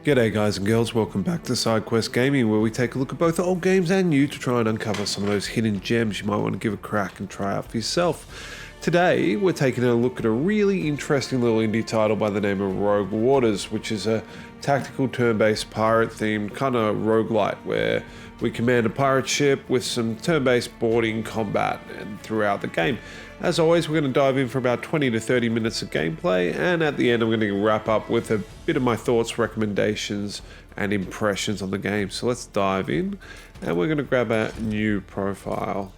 G'day guys and girls, welcome back to Sidequest Gaming, where we take a look at both old games and new to try and uncover some of those hidden gems you might want to give a crack and try out for yourself. Today we're taking a look at a really interesting little indie title by the name of Rogue Waters, which is a tactical turn-based pirate themed kind of roguelike where we command a pirate ship with some turn-based boarding combat and throughout the game. As always, we're going to dive in for about 20 to 30 minutes of gameplay, and at the end I'm going to wrap up with a bit of my thoughts, recommendations and impressions on the game. So let's dive in, and we're going to grab a new profile.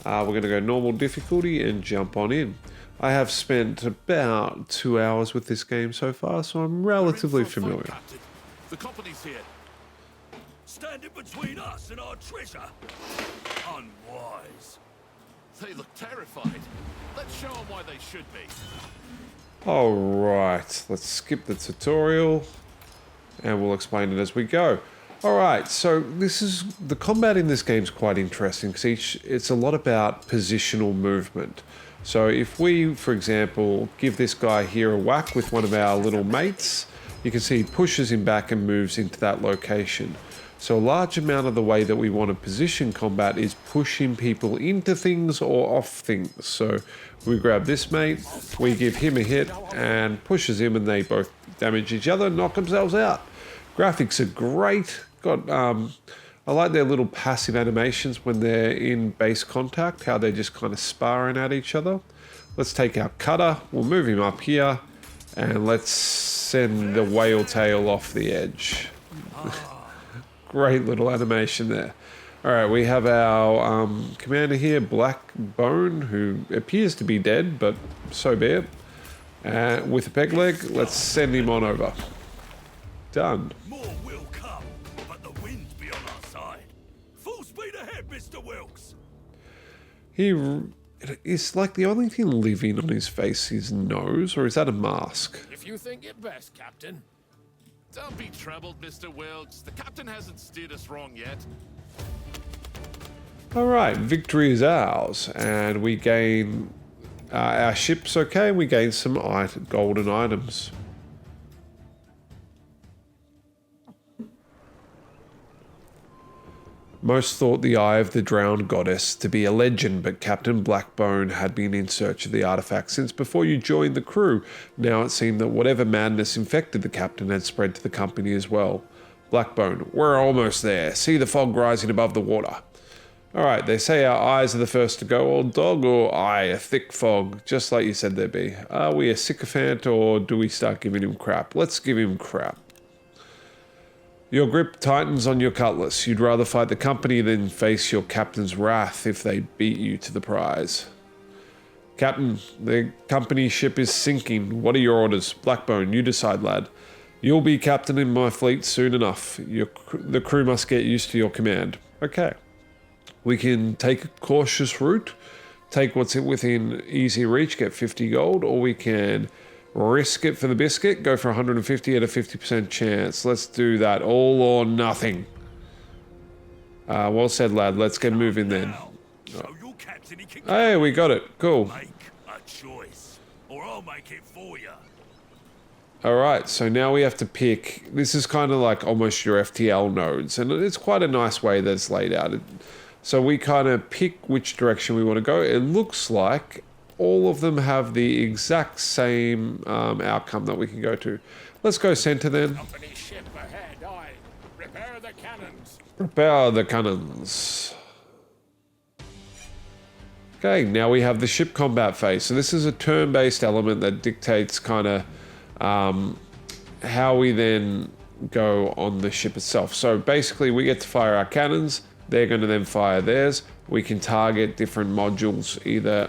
We're going to go normal difficulty and jump on in. I have spent about 2 hours with this game so far, so I'm relatively familiar. The company's here. Standing between us and our treasure. Unwise. They look terrified. Let's show them why they should be. Alright, let's skip the tutorial and we'll explain it as we go. Alright, so the combat in this game is quite interesting because it's a lot about positional movement. So if we, for example, give this guy here a whack with one of our little mates, you can see he pushes him back and moves into that location. So a large amount of the way that we want to position combat is pushing people into things or off things. So we grab this mate, we give him a hit and pushes him, and they both damage each other and knock themselves out. Graphics are great. I like their little passive animations when they're in base contact, how they're just kind of sparring at each other. Let's take our cutter, we'll move him up here, and let's send the whale tail off the edge. Great little animation there. Alright, we have our commander here, Blackbone, who appears to be dead, but so be it. With a peg leg, let's send him on over. Done. More will come, but the wind be on our side. Full speed ahead, Mr. Wilkes. It's like the only thing living on his face is his nose, or is that a mask? If you think it best, Captain. Don't be troubled, Mr. Wilkes. The captain hasn't steered us wrong yet. Alright, victory is ours, and we gain... our ship's okay, we gain some golden items. Most thought the Eye of the Drowned Goddess to be a legend, but Captain Blackbone had been in search of the artifact since before you joined the crew. Now it seemed that whatever madness infected the captain had spread to the company as well. Blackbone, we're almost there. See the fog rising above the water. Alright, they say our eyes are the first to go, old dog, or aye, a thick fog, just like you said there'd be. Are we a sycophant, or do we start giving him crap? Let's give him crap. Your grip tightens on your cutlass. You'd rather fight the company than face your captain's wrath if they beat you to the prize. Captain, the company ship is sinking. What are your orders? Blackbone, you decide, lad. You'll be captain in my fleet soon enough. The crew must get used to your command. Okay. We can take a cautious route, take what's within easy reach, get 50 gold, or we can risk it for the biscuit, go for 150 at a 50% chance. Let's do that. All or nothing. Well said, lad. Let's get moving then. Hey, we got it. Cool. Make a choice, or I'll make it for you. Alright, so now we have to pick. This is kind of like almost your FTL nodes, and it's quite a nice way that it's laid out. So we kind of pick which direction we want to go. It looks like all of them have the exact same outcome that we can go to. Let's go center then. Company ship ahead, aye. Repair the cannons. Repair the cannons. Okay, now we have the ship combat phase. So this is a turn-based element that dictates kind of how we then go on the ship itself. So basically we get to fire our cannons. They're going to then fire theirs. We can target different modules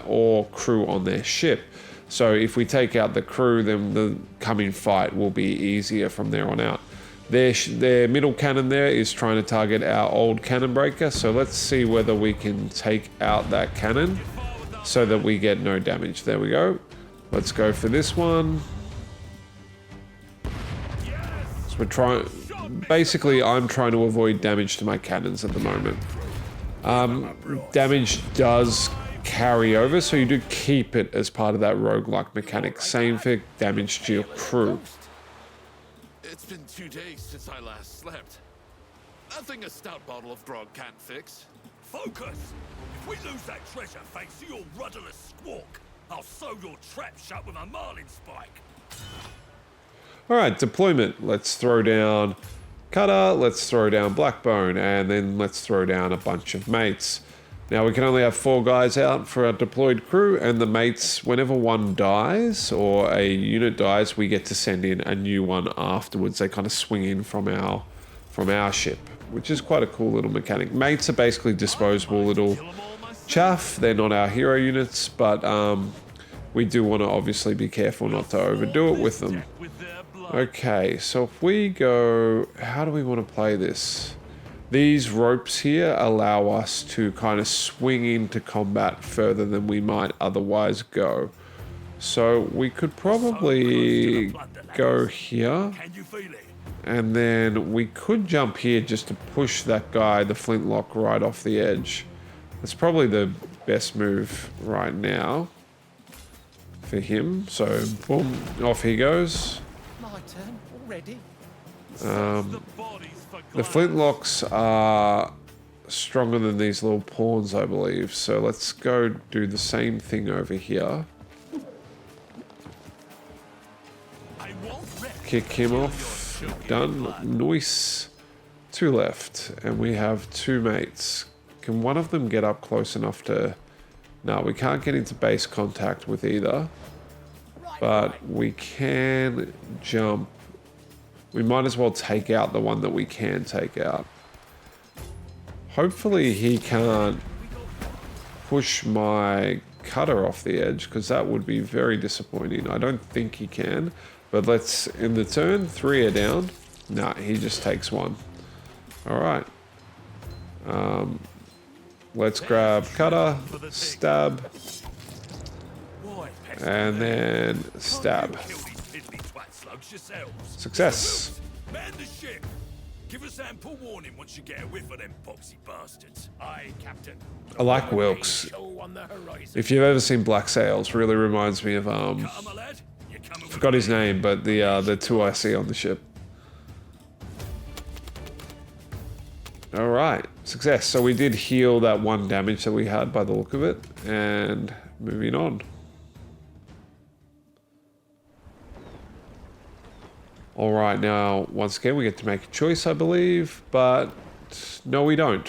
or crew on their ship. So if we take out the crew, then the coming fight will be easier from there on out. Their middle cannon there is trying to target our old cannon breaker. So let's see whether we can take out that cannon so that we get no damage. There we go. Let's go for this one. So we're trying... Basically, I'm trying to avoid damage to my cannons at the moment. Damage does carry over, so you do keep it as part of that roguelike mechanic. Same for damage to your crew. It's been 2 days since I last slept. Nothing a stout bottle of grog can't fix. Focus! If we lose that treasure thanks to your rudderless squawk, I'll sew your trap shut with a marlin spike. All right, deployment. Let's throw down Cutter, let's throw down Blackbone, and then let's throw down a bunch of mates. Now we can only have 4 guys out for our deployed crew, and the mates, whenever one dies or a unit dies, we get to send in a new one afterwards. They kind of swing in from our ship, which is quite a cool little mechanic. Mates are basically disposable little chaff. They're not our hero units, but we do want to obviously be careful not to overdo it with them. Okay, so if we go, how do we want to play this? These ropes here allow us to kind of swing into combat further than we might otherwise go. So we could probably go here, and then we could jump here just to push that guy, the flintlock, right off the edge. That's probably the best move right now for him. So boom, off he goes. My turn already. The flintlocks are stronger than these little pawns, I believe. So let's go do the same thing over here. Kick him off. Done. Nice. 2 left. And we have 2 mates. Can one of them get up close enough to... No, we can't get into base contact with either. But we can jump. We might as well take out the one that we can take out. Hopefully he can't push my cutter off the edge, because that would be very disappointing. I don't think he can. But let's, in the turn, 3 are down. Nah, he just takes 1. Alright. Let's grab cutter, stab, and then stab. Success. Man the ship. Give us ample warning once you get a whiff of them boxy bastards. Aye, Captain. I like Wilkes. Show on the horizon. If you've ever seen Black Sails, really reminds me of Come, my lad. You're coming forgot his name, but the 2 I see on the ship. All right, success. So we did heal that 1 damage that we had by the look of it, and moving on. All right, now, once again, we get to make a choice, I believe, but no, we don't.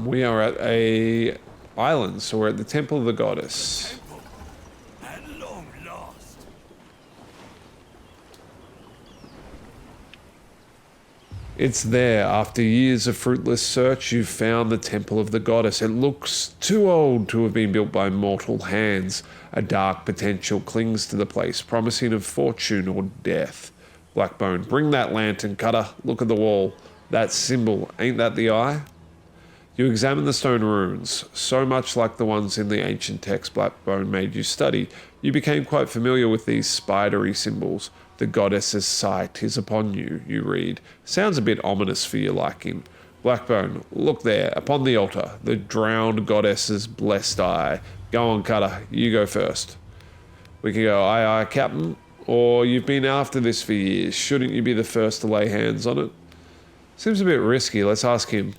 We are at a island, so we're at the Temple of the Goddess. at long last. It's there. After years of fruitless search, you've found the Temple of the Goddess. It looks too old to have been built by mortal hands. A dark potential clings to the place, promising of fortune or death. Blackbone, bring that lantern, Cutter. Look at the wall. That symbol, ain't that the eye? You examine the stone runes, so much like the ones in the ancient text Blackbone made you study. You became quite familiar with these spidery symbols. The goddess's sight is upon you, you read. Sounds a bit ominous for your liking. Blackbone, look there, upon the altar, the drowned goddess's blessed eye. Go on, Cutter, you go first. We can go, aye, aye, Captain. Or you've been after this for years. Shouldn't you be the first to lay hands on it? Seems a bit risky. Let's ask him.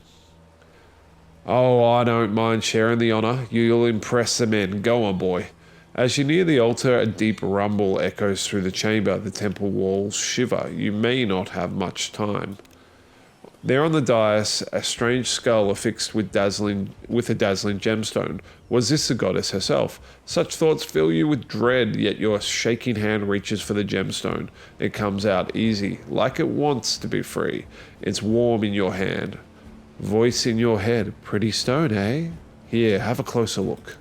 Oh, I don't mind sharing the honour. You'll impress the men. Go on, boy. As you near the altar, a deep rumble echoes through the chamber. The temple walls shiver. You may not have much time. There on the dais, a strange skull affixed with a dazzling gemstone. Was this the goddess herself? Such thoughts fill you with dread, yet your shaking hand reaches for the gemstone. It comes out easy, like it wants to be free. It's warm in your hand. Voice in your head. Pretty stone, eh? Here, have a closer look.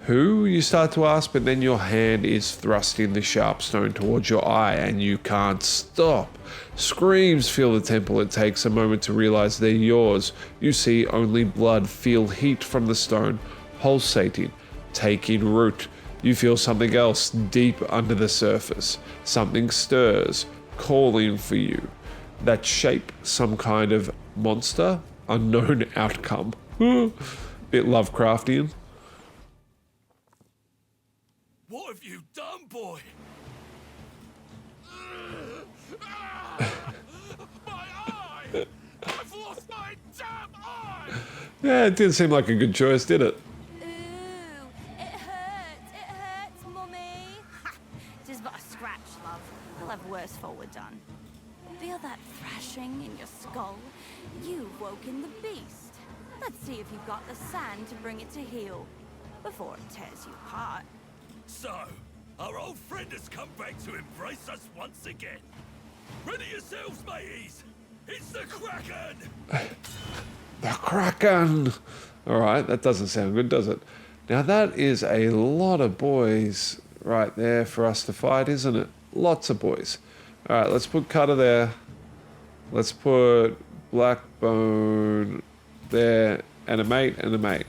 Who? You start to ask, but then your hand is thrusting the sharp stone towards your eye, and you can't stop. Screams fill the temple. It takes a moment to realize they're yours. You see only blood, feel heat from the stone, pulsating, taking root. You feel something else deep under the surface. Something stirs, calling for you. That shape, some kind of monster, unknown outcome. Bit Lovecraftian. What have you done, boy? My eye! I've lost my damn eye! Yeah, it didn't seem like a good choice, did it? Ooh, it hurts, mummy. Ha! Just but a scratch, love. I'll have worse forward done. Feel that thrashing in your skull? You've woken the beast. Let's see if you've got the sand to bring it to heel before it tears you apart. So, our old friend has come back to embrace us once again. Ready yourselves, mateys! It's the Kraken! The Kraken! Alright, that doesn't sound good, does it? Now that is a lot of boys right there for us to fight, isn't it? Lots of boys. Alright, let's put Cutter there. Let's put Blackbone there, and a mate, and a mate.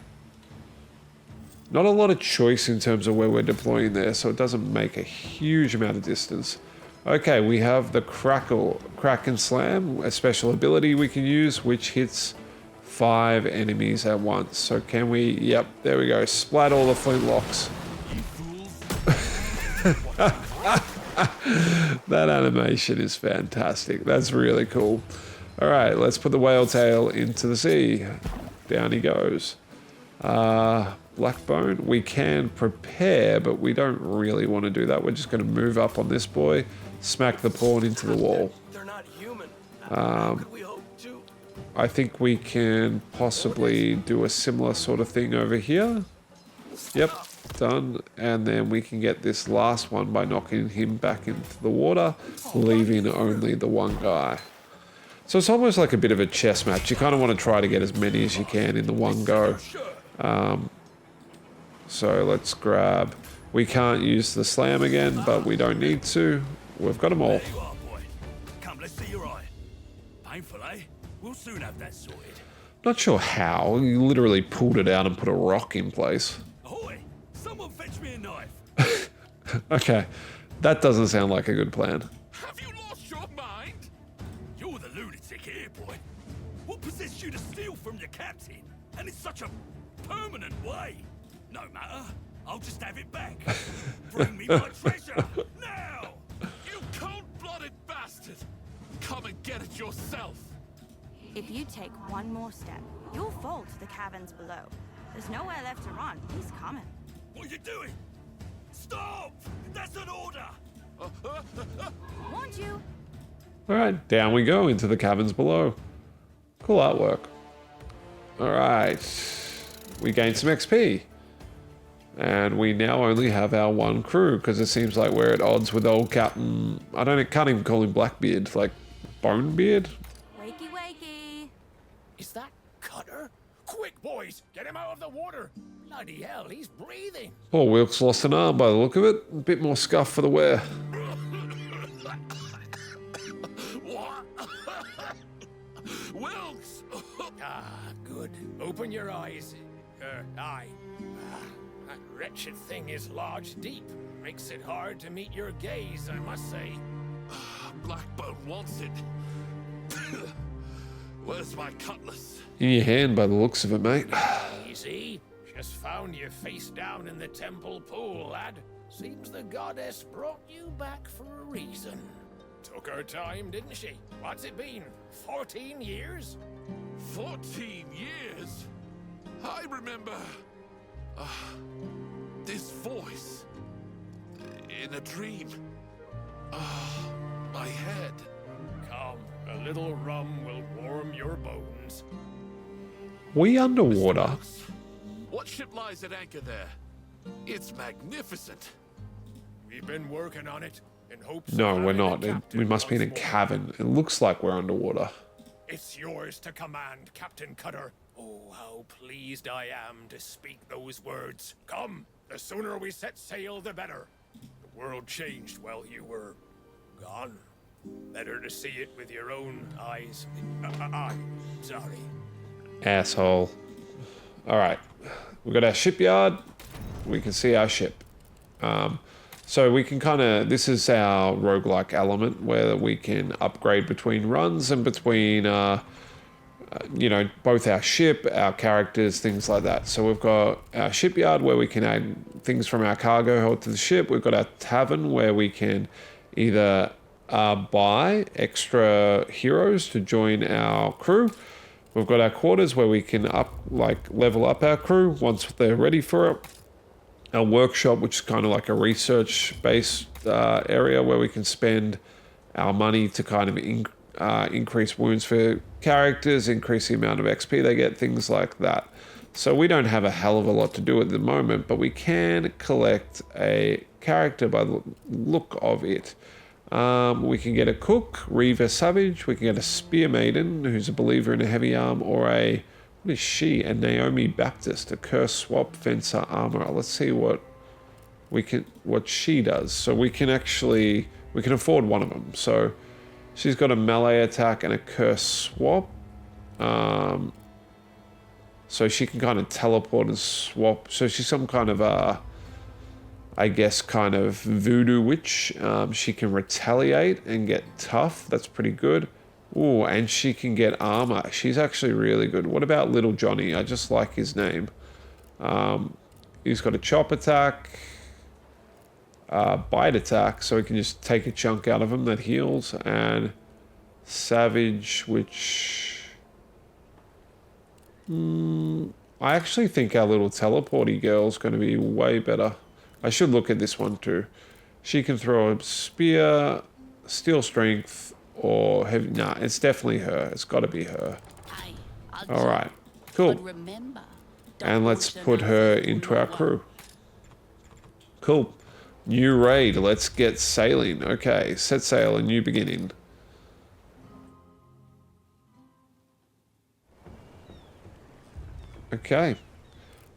Not a lot of choice in terms of where we're deploying there, so it doesn't make a huge amount of distance. Okay, we have the Kraken Slam, a special ability we can use, which hits 5 enemies at once. So can we, yep, there we go, splat all the flintlocks. That animation is fantastic. That's really cool. Alright, let's put the whale tail into the sea. Down he goes. Blackbone, we can prepare, but we don't really want to do that. We're just going to move up on this boy, smack the pawn into the wall. They're not human. How could we hope to? I think we can possibly do a similar sort of thing over here. Yep, done. And then we can get this last one by knocking him back into the water, leaving only the one guy. So it's almost like a bit of a chess match. You kind of want to try to get as many as you can in the one go. So let's grab... We can't use the slam again, but we don't need to. We've got them all. There you are, boy. Come, let's see your eye. Painful, eh? We'll soon have that sorted. Not sure how. You literally pulled it out and put a rock in place. Ahoy! Someone fetch me a knife. Okay, that doesn't sound like a good plan. Have you lost your mind? You're the lunatic here, boy. What possessed you to steal from your captain? And in such a permanent way? No matter. I'll just have it back. Bring me my treasure, now! You cold-blooded bastard! Come and get it yourself! If you take one more step, you'll fall to the caverns below. There's nowhere left to run. He's coming. What are you doing? Stop! That's an order! Warned you. Alright, down we go into the caverns below. Cool artwork. Alright, we gained some XP. And we now only have our one crew, because it seems like we're at odds with old Captain... can't even call him Blackbeard, like Bonebeard? Wakey, wakey. Is that Cutter? Quick, boys! Get him out of the water! Bloody hell, he's breathing! Poor Wilkes lost an arm by the look of it. A bit more scuff for the wear. What? Wilkes! Ah, good. Open your eyes. Eye. That wretched thing is lodged deep. Makes it hard to meet your gaze, I must say. Blackbone wants it. Where's my cutlass? In your hand by the looks of it, mate. Easy. Just found you face down in the temple pool, lad. Seems the goddess brought you back for a reason. Took her time, didn't she? What's it been? 14 years? 14 years? I remember... this voice. In a dream. My head. Come, a little rum will warm your bones. We underwater? What ship lies at anchor there? It's magnificent. We've been working on it in hopes No, of we're having a not. captain We must be in a once more. cavern. It looks like we're underwater. It's yours to command, Captain Cutter. Oh, how pleased I am to speak those words. Come, the sooner we set sail, the better. The world changed while you were gone. Better to see it with your own eyes. Sorry. Asshole. Alright. We've got our shipyard. We can see our ship. So we can kind of... This is our roguelike element where we can upgrade between runs and between... you know, both our ship, our characters, things like that. So we've got our shipyard where we can add things from our cargo hold to the ship. We've got our tavern where we can either buy extra heroes to join our crew. We've got our quarters where we can level up our crew once they're ready for it. Our workshop, which is kind of like a research-based area where we can spend our money to kind of increase wounds for characters, increase the amount of XP they get, things like that. So we don't have a hell of a lot to do at the moment, but we can collect a character by the look of it. We can get a cook, Reaver Savage. We can get a Spear Maiden, who's a believer in a heavy arm, or what is she? A Naomi Baptist, a curse swap fencer armorer. Let's see what she does. So we can afford one of them. So she's got a melee attack and a curse swap. So she can kind of teleport and swap. So she's some kind of I guess, kind of voodoo witch. She can retaliate and get tough. That's pretty good. Ooh, and she can get armor. She's actually really good. What about Little Johnny? I just like his name. He's got a chop attack, bite attack, so we can just take a chunk out of him that heals, and Savage, which... I actually think our little teleporty girl is going to be way better. I should look at this one too. She can throw a spear, steel strength, or heavy... Nah, it's definitely her. It's got to be her. All right, cool. And let's put her into our crew. Cool. New raid. Let's get sailing. Okay, set sail, a new beginning. Okay.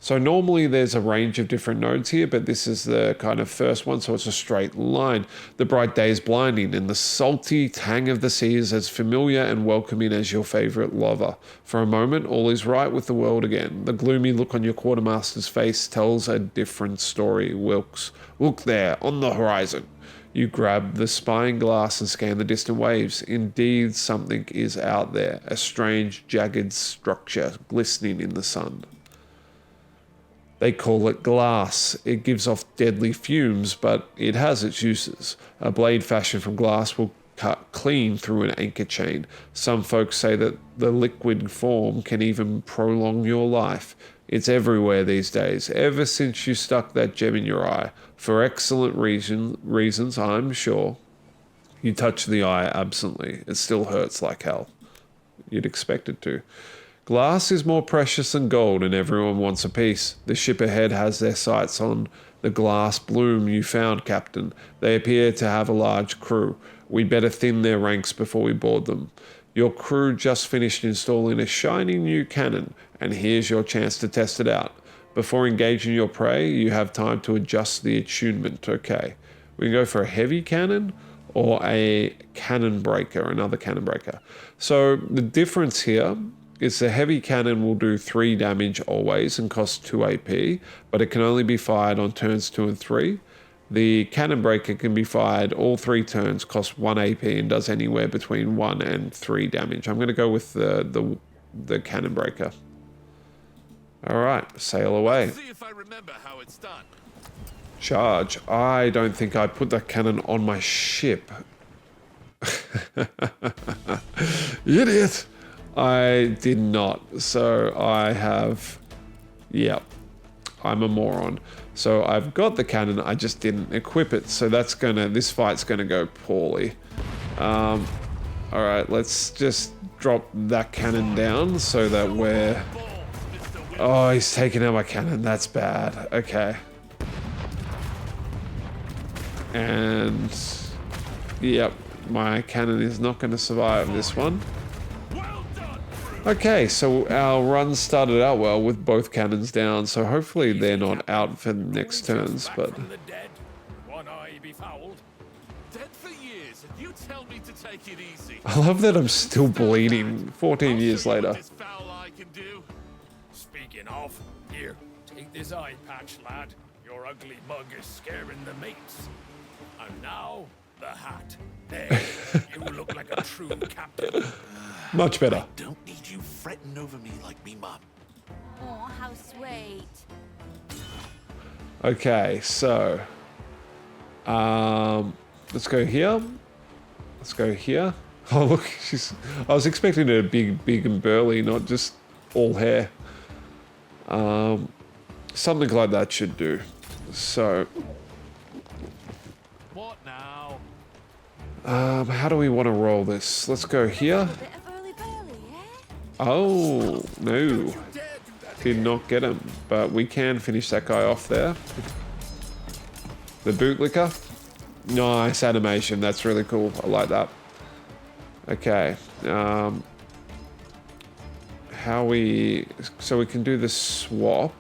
So normally there's a range of different nodes here, but this is the kind of first one, so it's a straight line. The bright day is blinding, and the salty tang of the sea is as familiar and welcoming as your favorite lover. For a moment, all is right with the world again. The gloomy look on your quartermaster's face tells a different story. Wilkes, look there, on the horizon. You grab the spying glass and scan the distant waves. Indeed, something is out there, a strange, jagged structure glistening in the sun. They call it glass. It gives off deadly fumes, but it has its uses. A blade fashioned from glass will cut clean through an anchor chain. Some folks say that the liquid form can even prolong your life. It's everywhere these days, ever since you stuck that gem in your eye. For excellent reasons, I'm sure. You touch the eye absently. It still hurts like hell. You'd expect it to. Glass is more precious than gold, and everyone wants a piece. The ship ahead has their sights on the glass bloom you found, Captain. They appear to have a large crew. We'd better thin their ranks before we board them. Your crew just finished installing a shiny new cannon, and here's your chance to test it out. Before engaging your prey, you have time to adjust the attunement. Okay, we can go for a heavy cannon or a cannon breaker, another cannon breaker. So the difference here is the heavy cannon will do 3 damage always and cost 2 AP, but it can only be fired on turns 2 and 3. The cannon breaker can be fired all 3 turns, costs 1 AP, and does anywhere between 1 and 3 damage. I'm going to go with the cannon breaker. All right, sail away. See if I remember how it's done. Charge. I don't think I put that cannon on my ship. Idiot. I did not. So I have... Yep. I'm a moron. So I've got the cannon, I just didn't equip it. So that's gonna... This fight's gonna go poorly. Alright, let's just drop that cannon down so that we're... Oh, he's taking out my cannon. That's bad. Okay. And... Yep. My cannon is not going to survive this one. Okay, so our run started out well with both cannons down, so hopefully they're not out for the next turns, but... One eye befouled. Dead for years, and you tell me to take it easy. I love that I'm still bleeding 14 years later. This foul eye can do. Speaking of, here, take this eye patch, lad. Your ugly mug is scaring the mates. And now, the hat. There, you look like a true captain. Much better. I don't need you fretting over me like me mum. Oh, how sweet. Okay, so... let's go here. Let's go here. Oh look, I was expecting her big and burly, not just all hair. Something like that should do. So, What now? how do we want to roll this? Let's go here. A bit of early burly, eh? Oh no, did not get him, but we can finish that guy off there. The bootlicker. Nice animation. That's really cool. I like that. Okay. So we can do the swap.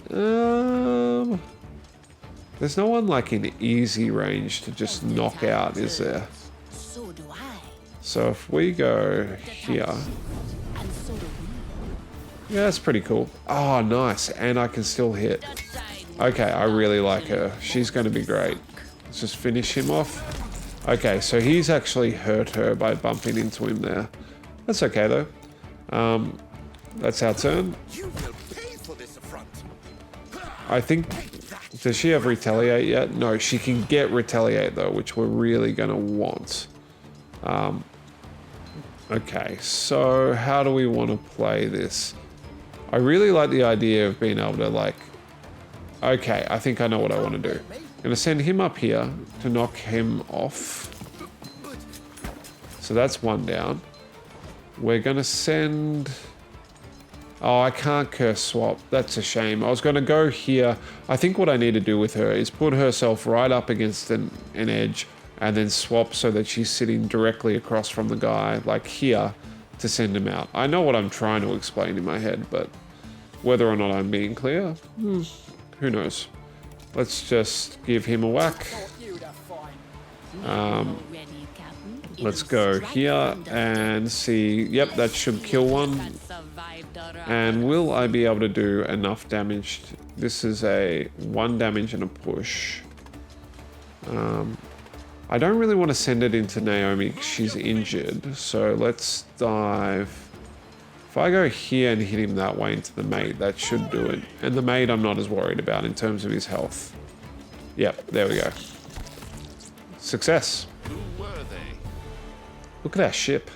There's no one like in easy range to just knock out, is there? So do I. So if we go here, And so do we. yeah, that's pretty cool. Oh, nice. And I can still hit. Okay, I really like her. She's going to be great. Let's just finish him off. Okay, so he's actually hurt her by bumping into him there. That's okay, though. That's our turn. You will pay for this affront. I think... Does she have retaliate yet? No, she can get retaliate, though, which we're really going to want. Okay, so how do we want to play this? I really like the idea of being able to, like... Okay, I think I know what I want to do. I'm going to send him up here to knock him off. So that's one down. We're going to send... Oh, I can't curse swap. That's a shame. I was going to go here. I think what I need to do with her is put herself right up against an edge and then swap so that she's sitting directly across from the guy, like here, to send him out. I know what I'm trying to explain in my head, but whether or not I'm being clear, who knows. Let's just give him a whack. Let's go here and see. Yep, that should kill one. And will I be able to do enough damage? This is a 1 damage and a push. I don't really want to send it into Naomi. She's injured. So let's dive. If I go here and hit him that way into the mate, that should do it. And the mate I'm not as worried about in terms of his health. Yep, there we go. Success. Who were they? Look at our ship.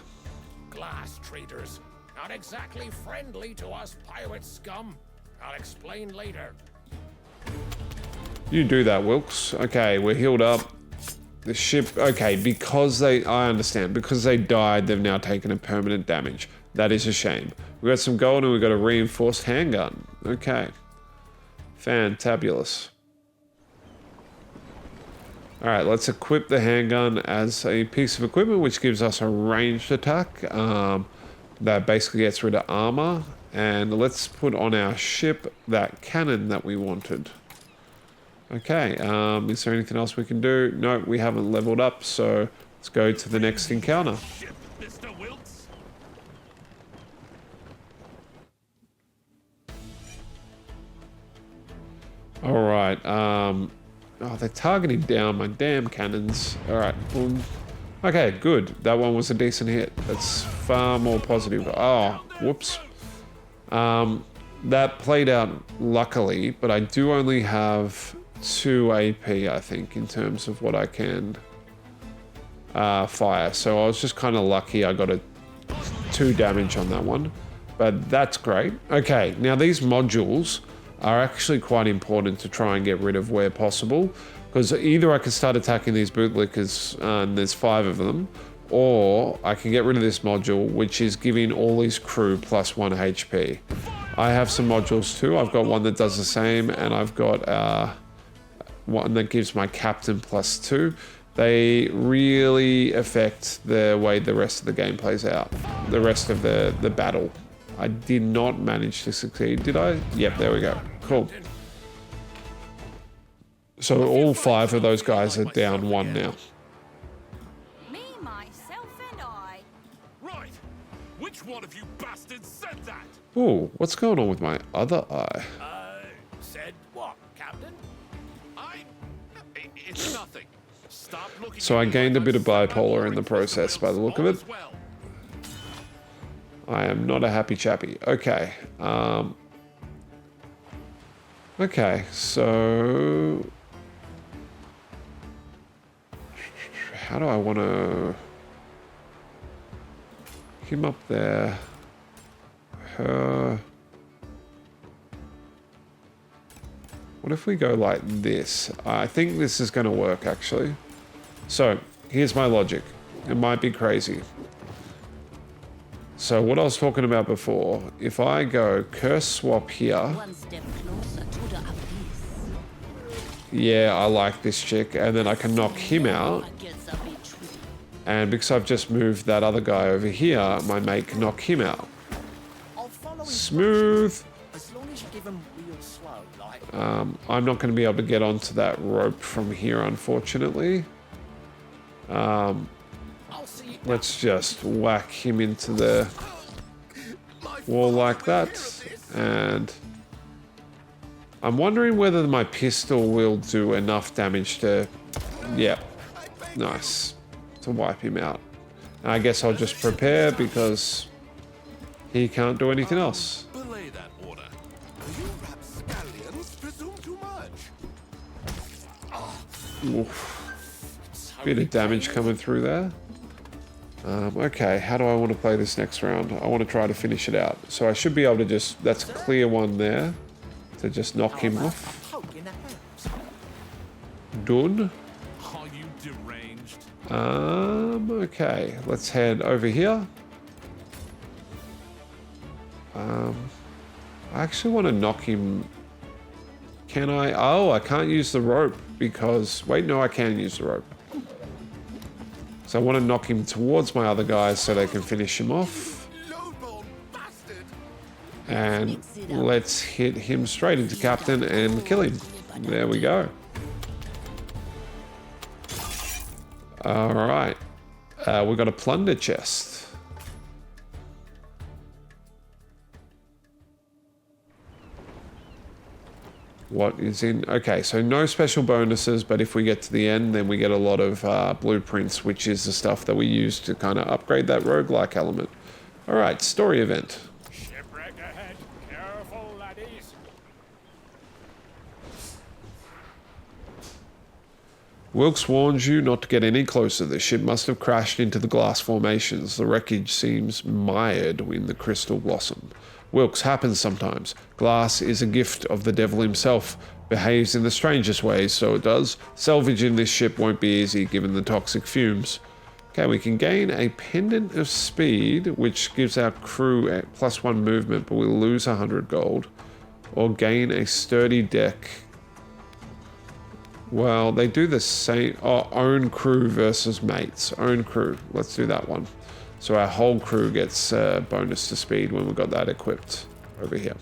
Glass traders. Not exactly friendly to us pirate scum. I'll explain later. You do that, Wilkes. Okay, we're healed up. The ship... Okay, because they... I understand. Because they died, they've now taken a permanent damage. That is a shame. We got some gold and we got a reinforced handgun. Okay. Fantabulous. Alright, let's equip the handgun as a piece of equipment which gives us a ranged attack. That basically gets rid of armor. And let's put on our ship that cannon that we wanted. Okay, is there anything else we can do? No, we haven't leveled up, so let's go to the next encounter. Ship, Mr. Wilkes. Alright, oh, they're targeting down my damn cannons. Alright, boom. Okay, good. That one was a decent hit. That's far more positive. Oh, whoops. That played out luckily, but I do only have 2 AP, I think, in terms of what I can fire. So I was just kind of lucky I got a 2 damage on that one. But that's great. Okay, now these modules are actually quite important to try and get rid of where possible. Because either I can start attacking these bootlickers, and there's 5 of them, or I can get rid of this module, which is giving all his crew plus 1 HP. I have some modules too. I've got one that does the same, and I've got one that gives my captain plus 2. They really affect the way the rest of the game plays out, the rest of the battle. I did not manage to succeed, did I? Yep, there we go. Cool. So all 5 of those guys are down 1 now. Me, myself, and I. Right. Which one of you bastards said that? Ooh, what's going on with my other eye? Said what, Captain? It's nothing. Stop looking. So I gained a bit of bipolar in the process by the look of it. Well. I am not a happy chappy. Okay. Okay, so... how do I want to... Him up there. Her... What if we go like this? I think this is going to work, actually. So, here's my logic. It might be crazy. So, what I was talking about before, if I go curse swap here... One step closer to the abyss. Yeah, I like this chick. And then I can knock him out. Against a betrayal. And because I've just moved that other guy over here, my mate can knock him out. I'll follow Smooth. as long as you give him real slow, like. I'm not going to be able to get onto that rope from here, unfortunately. I'll see you. Let's just whack him into the wall like that. And I'm wondering whether my pistol will do enough damage to... Yeah, nice. To wipe him out. And I guess I'll just prepare because he can't do anything else. Belay that order. You rapscallions presume too much. Oof. Bit of damage coming through there. Okay, how do I want to play this next round? I want to try to finish it out. So I should be able to just... That's a clear one there. To just knock him off. Poke in the hands. Done. Are you deranged? Okay, let's head over here. I actually want to knock him. Can I? Oh, I can't use the rope because... Wait, no, I can use the rope. So I want to knock him towards my other guys so they can finish him off. Lowball bastard. And let's hit him straight into Captain and kill him. There we go. Alright. We've got a plunder chest. What is in... Okay, so no special bonuses, but if we get to the end, then we get a lot of blueprints, which is the stuff that we use to kind of upgrade that roguelike element. Alright, story event. Shipwreck ahead. Careful, laddies. Wilkes warns you not to get any closer. The ship must have crashed into the glass formations. The wreckage seems mired in the crystal blossom. Wilkes happens sometimes. Glass is a gift of the devil himself. Behaves in the strangest ways, so it does. Salvaging this ship won't be easy given the toxic fumes. Okay, we can gain a pendant of speed, which gives our crew a +1 movement, but we'll lose 100 gold. Or gain a sturdy deck. Well, they do the same. Oh, own crew versus mates. Own crew. Let's do that one. So our whole crew gets a bonus to speed when we've got that equipped over here.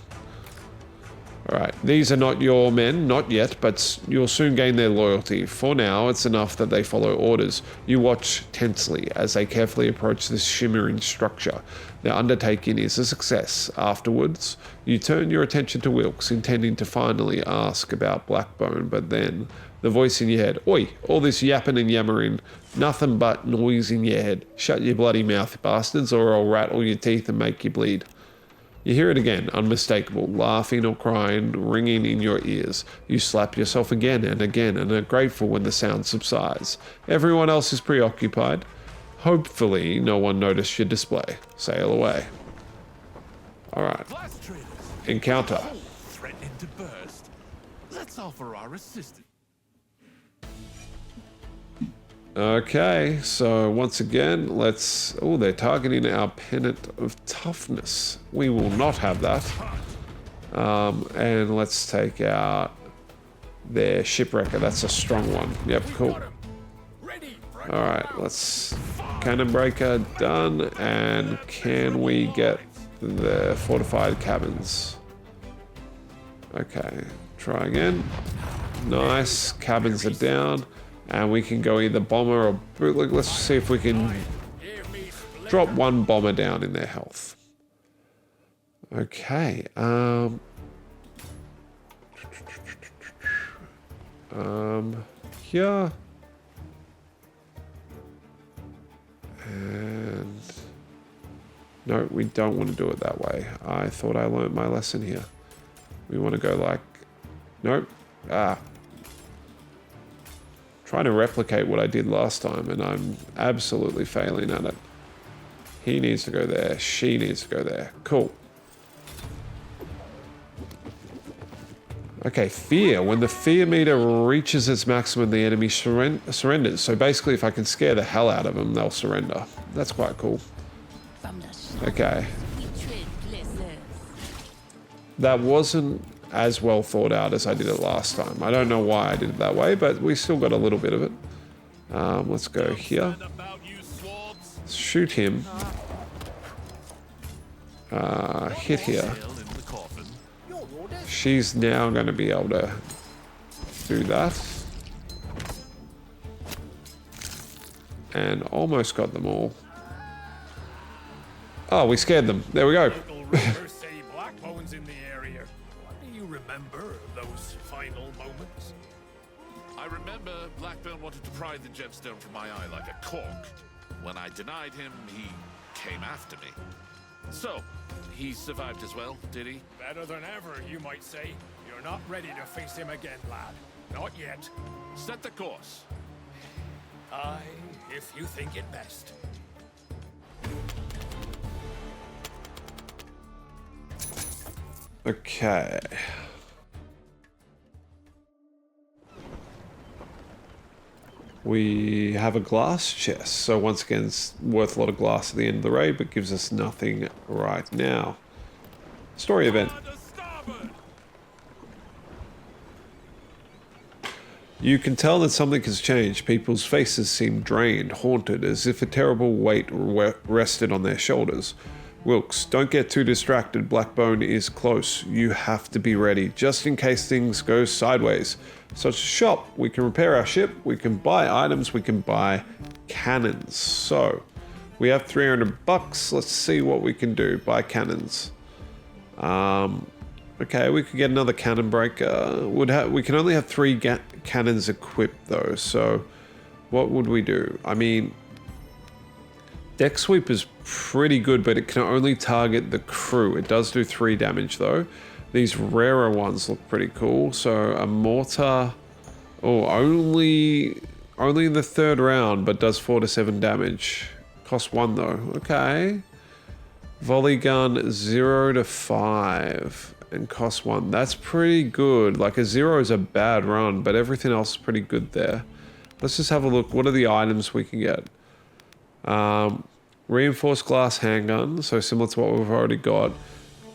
Alright, these are not your men, not yet, but you'll soon gain their loyalty. For now, it's enough that they follow orders. You watch tensely as they carefully approach this shimmering structure. Their undertaking is a success. Afterwards, you turn your attention to Wilkes, intending to finally ask about Blackbone, but then the voice in your head, "Oi, all this yapping and yammering, nothing but noise in your head. Shut your bloody mouth, bastards, or I'll rattle your teeth and make you bleed." You hear it again, unmistakable, laughing or crying, ringing in your ears. You slap yourself again and are grateful when the sound subsides. Everyone else is preoccupied. Hopefully, no one noticed your display. Sail away. Alright. Blast traders. Encounter. Threatening to burst. Let's offer our assistance. Okay, so once again, let's... Oh, they're targeting our pennant of toughness. We will not have that. And let's take out their shipwrecker. That's a strong one. Yep, cool. Alright, let's... Cannon breaker done. And can we get the fortified cabins? Okay, try again. Nice, cabins are down. And we can go either bomber or bootleg. Let's see if we can drop one bomber down in their health. Okay. Here. And no, we don't want to do it that way. I thought I learned my lesson here. We want to go like, nope. Trying to replicate what I did last time, and I'm absolutely failing at it. He needs to go there. She needs to go there. Cool. Okay, fear. When the fear meter reaches its maximum, the enemy surrenders. So basically, if I can scare the hell out of them, they'll surrender. That's quite cool. Okay. That wasn't as well thought out as I did it last time. I don't know why I did it that way, but we still got a little bit of it. Let's go here. Shoot him. Hit here. She's now going to be able to do that. And almost got them all. Oh, we scared them. There we go. Local rumors say Blackbone's in the area. What do you remember of those final moments? I remember Blackburn wanted to pry the gemstone from my eye like a cork. When I denied him, he came after me. So, he survived as well, did he? Better than ever, you might say. You're not ready to face him again, lad. Not yet. Set the course. Aye, if you think it best. Okay. We have a glass chest, so once again it's worth a lot of glass at the end of the raid, but gives us nothing right now. Story event. You can tell that something has changed. People's faces seem drained, haunted, as if a terrible weight rested on their shoulders. Wilkes, don't get too distracted. Blackbone is close. You have to be ready, just in case things go sideways. Such a shop. We can repair our ship. We can buy items. We can buy cannons. So, we have 300 bucks. Let's see what we can do. Buy cannons. Okay, we could get another cannon breaker. We can only have 3 cannons equipped though. So, what would we do? I mean, deck sweep is pretty good, but it can only target the crew. It does do 3 damage though. These rarer ones look pretty cool. So a mortar, only in the 3rd round, but does 4 to 7 damage. Costs 1 though. Okay. Volley gun 0 to 5 and costs 1. That's pretty good. Like a 0 is a bad run, but everything else is pretty good there. Let's just have a look. What are the items we can get? Reinforced glass handgun, so similar to what we've already got.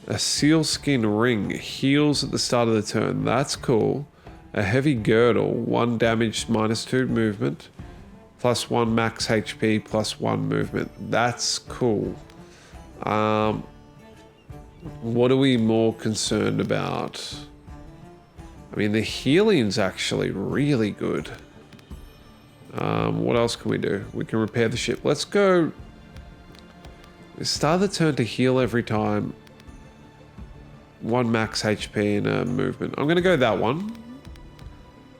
A sealskin ring, heals at the start of the turn. That's cool. A heavy girdle, 1 damage, -2 movement, +1 max HP, +1 movement. That's cool. What are we more concerned about? I mean, the healing's actually really good. What else can we do? We can repair the ship. Let's go. Start the turn to heal every time. 1 max HP and a movement. I'm going to go that one.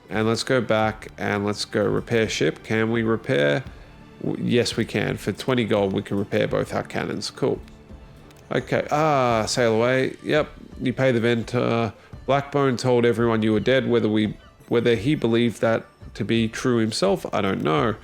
And let's go back and let's go repair ship. Can we repair? Yes, we can. For 20 gold, we can repair both our cannons. Cool. Okay. Sail away. Yep. You pay the vendor. Blackbone told everyone you were dead. Whether he believed that to be true himself, I don't know.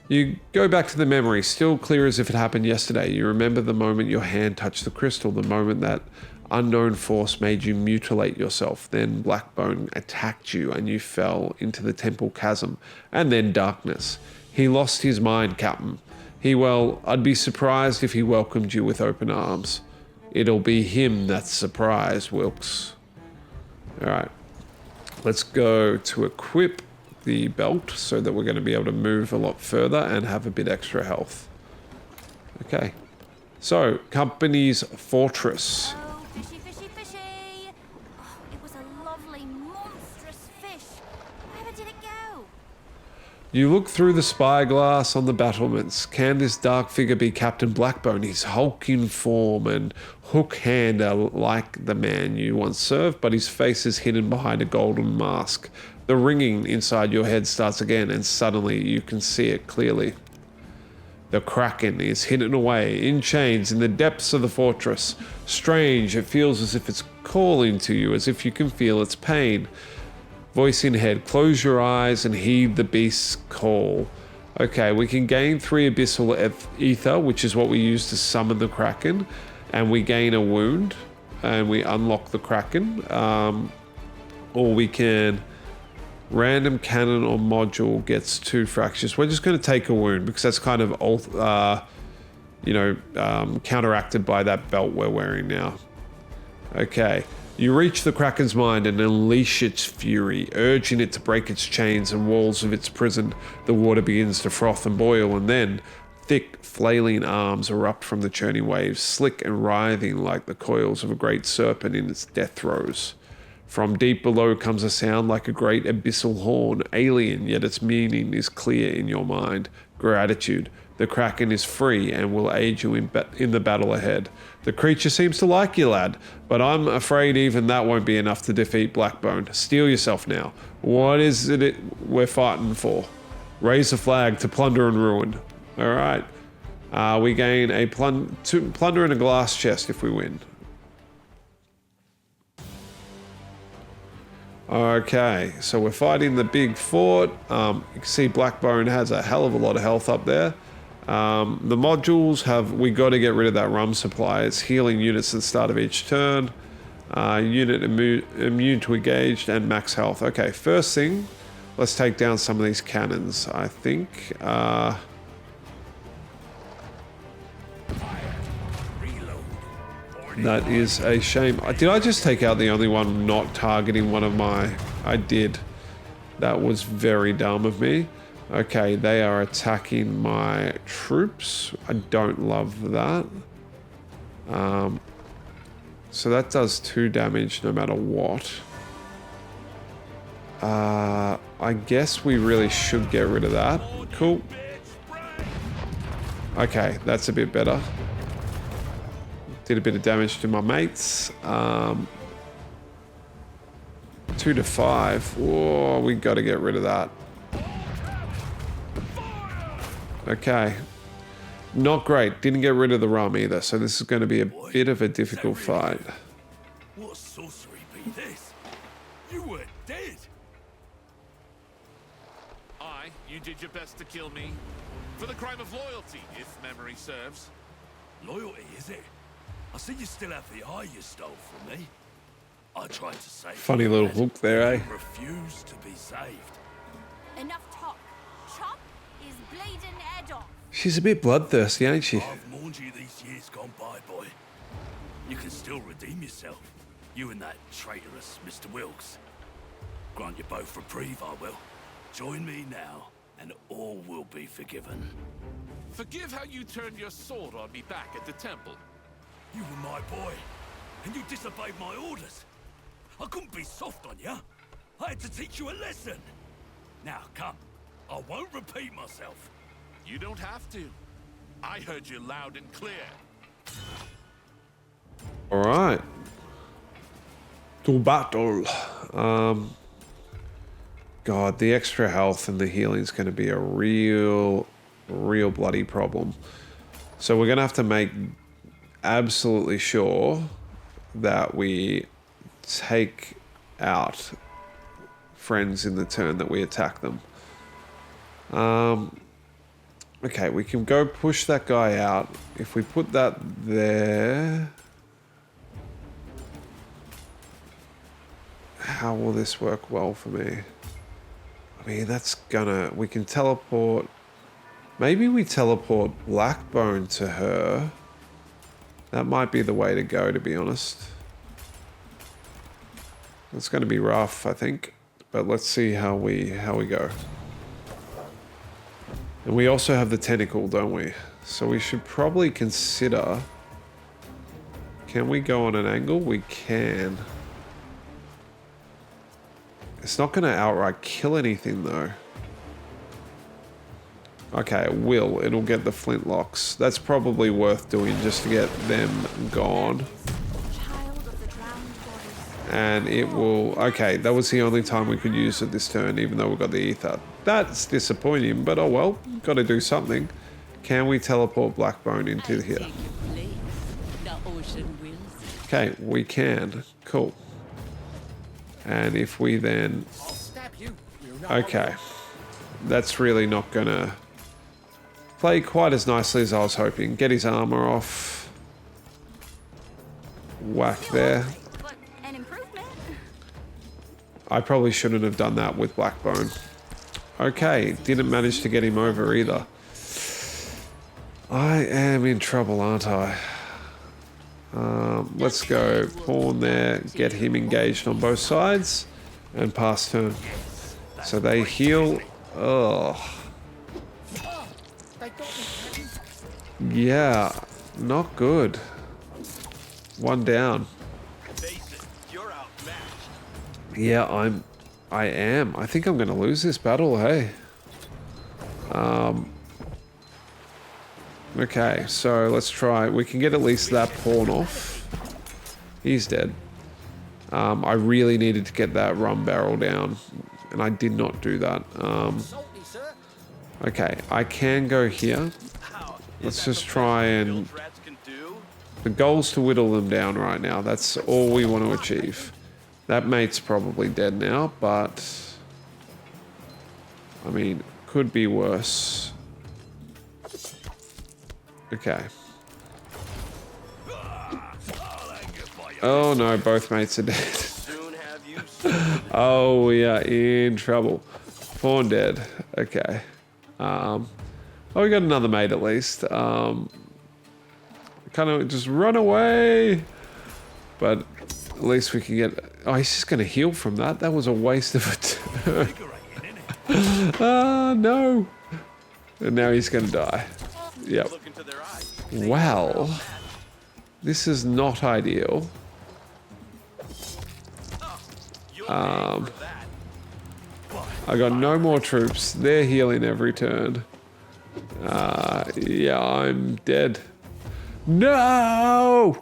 You go back to the memory, still clear as if it happened yesterday. You remember the moment your hand touched the crystal, the moment that unknown force made you mutilate yourself. Then Blackbone attacked you and you fell into the temple chasm, and then darkness. He lost his mind, Captain. I'd be surprised if he welcomed you with open arms. It'll be him that's surprised, Wilkes. Alright. Let's go to equip the belt so that we're going to be able to move a lot further and have a bit extra health. Okay. So, Company's Fortress. Oh, fishy, fishy, fishy! Oh, it was a lovely, monstrous fish. Where did it go? You look through the spyglass on the battlements. Can this dark figure be Captain Blackbone? His hulking form and hook hand are like the man you once served, but his face is hidden behind a golden mask. The ringing inside your head starts again, and suddenly you can see it clearly. The Kraken is hidden away, in chains, in the depths of the fortress. Strange, it feels as if it's calling to you, as if you can feel its pain. Voice in head. Close your eyes and heed the beast's call. Okay, we can gain 3 abyssal ether, which is what we use to summon the Kraken. And we gain a wound. And we unlock the Kraken. Or we can... Random cannon or module gets 2 fractures. We're just going to take a wound because that's kind of counteracted by that belt we're wearing now. Okay. You reach the Kraken's mind and unleash its fury, urging it to break its chains and walls of its prison. The water begins to froth and boil, and then thick, flailing arms erupt from the churning waves, slick and writhing like the coils of a great serpent in its death throes. From deep below comes a sound like a great abyssal horn, alien, yet its meaning is clear in your mind. Gratitude. The Kraken is free and will aid you in the battle ahead. The creature seems to like you, lad, but I'm afraid even that won't be enough to defeat Blackbone. Steel yourself now. What is it we're fighting for? Raise the flag to plunder and ruin. All right. We gain a plunder and a glass chest if we win. Okay, so we're fighting the big fort. You can see Blackbone has a hell of a lot of health up there. The modules we got to get rid of that rum supply. It's healing units at the start of each turn. Unit immune to engaged and max health. Okay, first thing, let's take down some of these cannons, I think. That is a shame. Did I just take out the only one not targeting one of my... I did. That was very dumb of me. Okay, they are attacking my troops. I don't love that. So that does 2 damage no matter what. I guess we really should get rid of that. Cool. Okay, that's a bit better. Did a bit of damage to my mates. 2 to 5. Oh, we got to get rid of that. Okay. Not great. Didn't get rid of the rum either, so this is going to be a bit of a difficult fight. What sorcery be this? You were dead. Aye, you did your best to kill me. For the crime of loyalty, if memory serves. Loyalty, is it? I see you still have the eye you stole from me. I tried to save you. Funny little hook there, eh? You refused to be saved. Enough talk. Chop is bleeding head off. She's a bit bloodthirsty, ain't she? I've mourned you these years gone by, boy. You can still redeem yourself. You and that traitorous Mr. Wilkes. Grant you both reprieve, I will. Join me now, and all will be forgiven. Forgive how you turned your sword on me back at the temple. You were my boy, and you disobeyed my orders. I couldn't be soft on you. I had to teach you a lesson. Now, come. I won't repeat myself. You don't have to. I heard you loud and clear. All right. To battle. God, the extra health and the healing is going to be a real bloody problem. So we're going to have to make absolutely sure that we take out friends in the turn that we attack them. Okay, we can go push that guy out. If we put that there... How will this work well for me? I mean, that's gonna... We can teleport... Maybe we teleport Blackbone to her. That might be the way to go, to be honest. It's going to be rough, I think. But let's see how we go. And we also have the tentacle, don't we? So we should probably consider... Can we go on an angle? We can. It's not going to outright kill anything, though. Okay, it will. It'll get the flintlocks. That's probably worth doing just to get them gone. And it will... Okay, that was the only time we could use it this turn, even though we got the ether. That's disappointing, but oh well. Got to do something. Can we teleport Blackbone into here? Okay, we can. Cool. And if we then Okay. That's really not gonna play quite as nicely as I was hoping. Get his armor off. Whack there. But an improvement. I probably shouldn't have done that with Blackbone. Okay, didn't manage to get him over either. I am in trouble, aren't I? Let's go pawn there, get him engaged on both sides, and pass turn. So they heal. Ugh. Yeah, not good. One down. Yeah, I am. I think I'm going to lose this battle, hey. Okay, so let's try. We can get at least that pawn off. He's dead. I really needed to get that rum barrel down, and I did not do that. Okay, I can go here. Let's just try and... The goal's to whittle them down right now. That's all we want to achieve. That mate's probably dead now, but... I mean, could be worse. Okay. Oh no, both mates are dead. Oh, we are in trouble. Pawn dead. Okay. Oh, we got another mate at least. Kind of just run away. But at least we can get... Oh, he's just going to heal from that. That was a waste of a turn. Ah, no. And now he's going to die. Yep. Well, this is not ideal. I got no more troops. They're healing every turn. Yeah, I'm dead. No!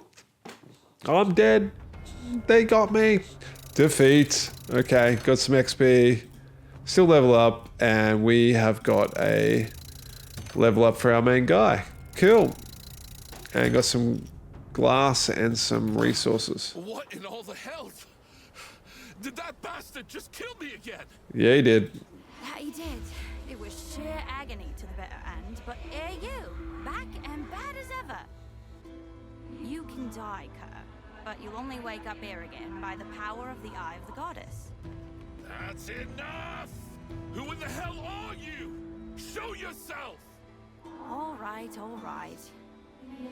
I'm dead. They got me. Defeat. Okay, got some XP. Still level up, and we have got a level up for our main guy. Cool. And got some glass and some resources. What in all the hell? Did that bastard just kill me again? Yeah, he did. Yeah, he did. It was sheer agony to the bitter end, but here you, back and bad as ever. You can die, Kerr, but you'll only wake up here again by the power of the Eye of the Goddess. That's enough! Who in the hell are you? Show yourself! All right, all right.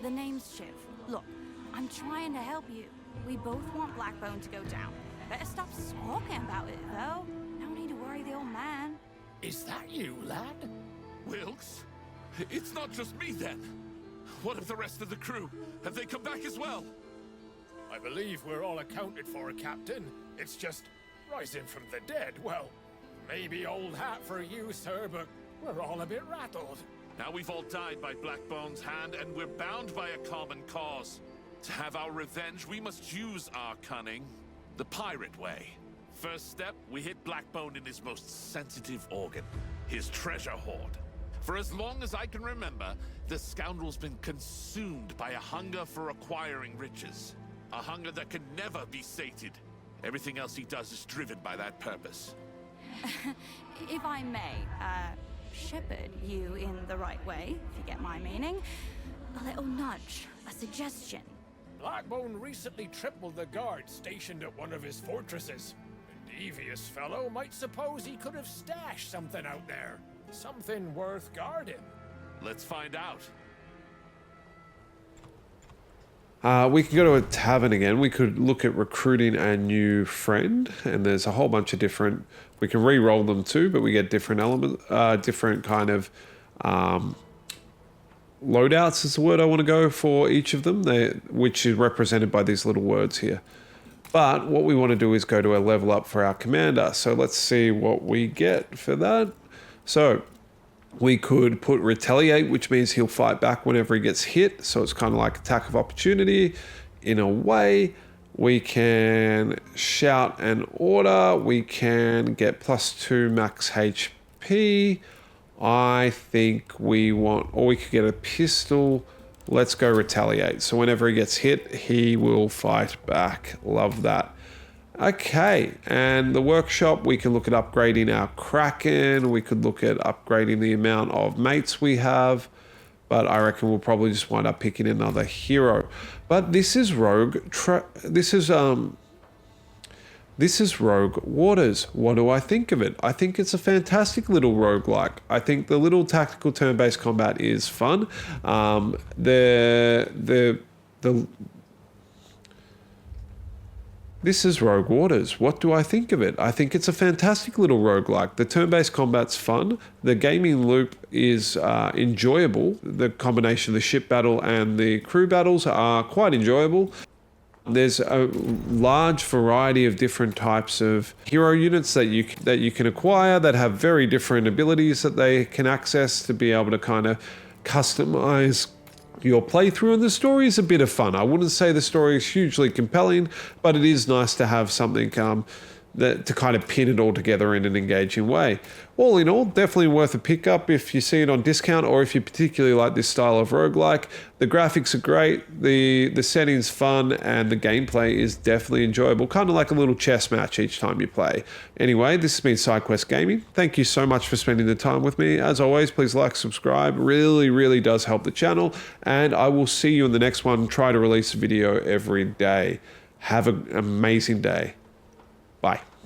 The name's Shiv. Look, I'm trying to help you. We both want Blackbone to go down. Better stop squawking about it, though. No need to worry the old man. Is that you, lad? Wilkes? It's not just me then. What of the rest of the crew? Have they come back as well? I believe we're all accounted for, Captain. It's just rising from the dead. Well, maybe old hat for you, sir, but we're all a bit rattled. Now we've all died by Blackbone's hand, and we're bound by a common cause. To have our revenge, we must use our cunning. The pirate way. First step, we hit Blackbone in his most sensitive organ, his treasure hoard. For as long as I can remember, the scoundrel's been consumed by a hunger for acquiring riches. A hunger that can never be sated. Everything else he does is driven by that purpose. If I may, shepherd you in the right way, if you get my meaning. A little nudge, a suggestion. Blackbone recently tripled the guards stationed at one of his fortresses. A devious fellow might suppose he could have stashed something out there. Something worth guarding. Let's find out. We could go to a tavern again. We could look at recruiting a new friend, and there's a whole bunch of different... We can re-roll them too, but we get different different kind of loadouts is the word I want to go for each of them, which is represented by these little words here. But what we want to do is go to a level up for our commander. So let's see what we get for that. So we could put retaliate, which means he'll fight back whenever he gets hit. So it's kind of like attack of opportunity in a way. We can shout an order. We can get +2 max HP. I think we want, or we could get a pistol. Let's go retaliate. So whenever he gets hit, he will fight back. Love that. Okay, and the workshop, we can look at upgrading our Kraken. We could look at upgrading the amount of mates we have. But I reckon we'll probably just wind up picking another hero. But this is this is Rogue Waters. What do I think of it? I think it's a fantastic little roguelike. I think the little tactical turn-based combat is fun. This is Rogue Waters. What do I think of it? I think it's a fantastic little roguelike. The turn-based combat's fun. The gaming loop is enjoyable. The combination of the ship battle and the crew battles are quite enjoyable. There's a large variety of different types of hero units that you can acquire that have very different abilities that they can access to be able to kind of customize your playthrough, and the story is a bit of fun. I wouldn't say the story is hugely compelling, but it is nice to have something that to kind of pin it all together in an engaging way. All in all, definitely worth a pickup if you see it on discount, or if you particularly like this style of roguelike. The graphics are great, the setting's fun, and the gameplay is definitely enjoyable, kind of like a little chess match each time you play. Anyway, this has been Sidequest Gaming. Thank you so much for spending the time with me. As always, please like, subscribe. Really does help the channel, and I will see you in the next one. Try to release a video every day. Have an amazing day. Bye.